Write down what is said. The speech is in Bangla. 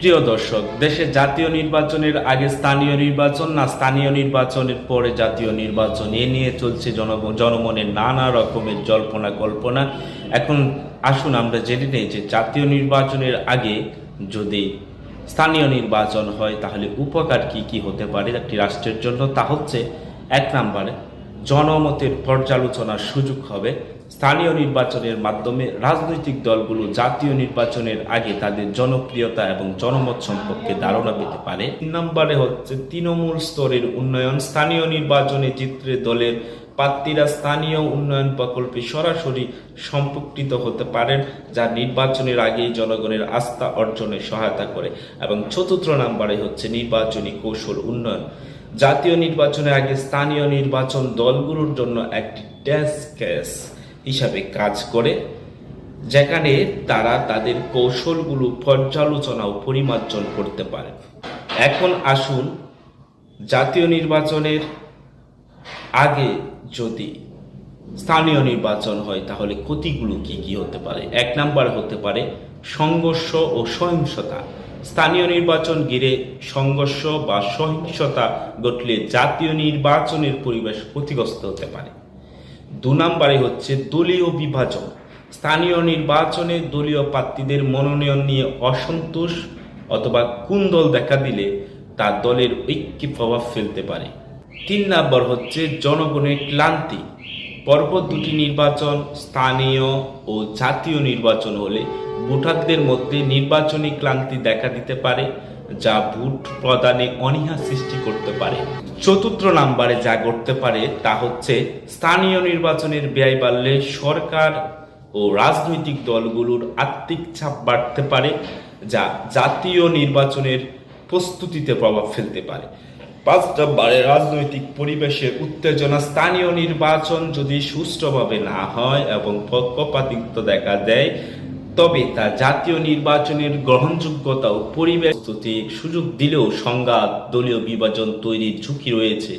প্রিয় দর্শক, দেশে জাতীয় নির্বাচনের আগে স্থানীয় নির্বাচন, না স্থানীয় নির্বাচনের পরে জাতীয় নির্বাচন, এ নিয়ে চলছে জনমনে নানা রকমের জল্পনা কল্পনা। এখন আসুন আমরা জেনে নেই যে জাতীয় নির্বাচনের আগে যদি স্থানীয় নির্বাচন হয় তাহলে উপকার কি কি হতে পারে একটি রাষ্ট্রের জন্য। তা হচ্ছে, এক নম্বরে জনমতের পর্যালোচনার সুযোগ হবে। স্থানীয় নির্বাচনের মাধ্যমে রাজনৈতিক দলগুলো জাতীয় নির্বাচনের আগে তাদের জনপ্রিয়তা এবং জনমত সম্পর্কে ধারণা পেতে পারে। 3 নম্বরে হচ্ছে তৃণমূল স্তরের উন্নয়ন। স্থানীয় নির্বাচনে জিতলে দলের প্রার্থীরা স্থানীয় উন্নয়ন প্রকল্পে সরাসরি সম্পৃক্ত হতে পারেন, যা নির্বাচনের আগেই জনগণের আস্থা অর্জনে সহায়তা করে। এবং 4 নম্বরে হচ্ছে নির্বাচনী কৌশল উন্নয়ন। জাতীয় নির্বাচনের আগে স্থানীয় নির্বাচন দলগুলোর জন্য একটি টেস্ট কেস হিসাবে কাজ করে, যেখানে তারা তাদের কৌশলগুলো পর্যালোচনা ও পরিমার্জন করতে পারে। এখন আসুন, জাতীয় নির্বাচনের আগে যদি স্থানীয় নির্বাচন হয় তাহলে ক্ষতিগুলো কি কি হতে পারে। 1 নম্বর হতে পারে সংঘর্ষ ও সহিংসতা। স্থানীয় নির্বাচন ঘিরে সংঘর্ষ বা সহিংসতা ঘটলে জাতীয় নির্বাচনের পরিবেশ ক্ষতিগ্রস্ত হতে পারে। 2 নম্বরে হচ্ছে দলীয় বিভাজন। স্থানীয় নির্বাচনে দলীয় প্রার্থীদের মনোনয়ন নিয়ে অসন্তোষ অথবা কুন্দল দেখা দিলে তা দলের ঐক্যে প্রভাব ফেলতে পারে। 3 নম্বর হচ্ছে জনগণের ক্লান্তি। পরপর 2টি নির্বাচন, স্থানীয় ও জাতীয় নির্বাচন হলে ভোটারদের মধ্যে নির্বাচনী ক্লান্তি দেখা দিতে পারে, যা ভোট প্রদানে অনীহা সৃষ্টি করতে পারে। 4 নম্বরে যা ঘটতে পারে তা হচ্ছে স্থানীয় নির্বাচনের ব্যয় বাড়লে সরকার ও রাজনৈতিক দলগুলোর আর্থিক চাপ বাড়তে পারে, যা জাতীয় নির্বাচনের প্রস্তুতিতে প্রভাব ফেলতে পারে। 5 নম্বরে রাজনৈতিক পরিবেশের উত্তেজনা। স্থানীয় নির্বাচন যদি সুষ্ঠুভাবে না হয় এবং পক্ষপাতিত্ব দেখা দেয়, তবে তা জাতীয় নির্বাচনের গ্রহণযোগ্যতা ও পরিবেশ সুযোগ দিলেও সংঘাত, দলীয় বিভাজন তৈরির ঝুঁকি রয়েছে।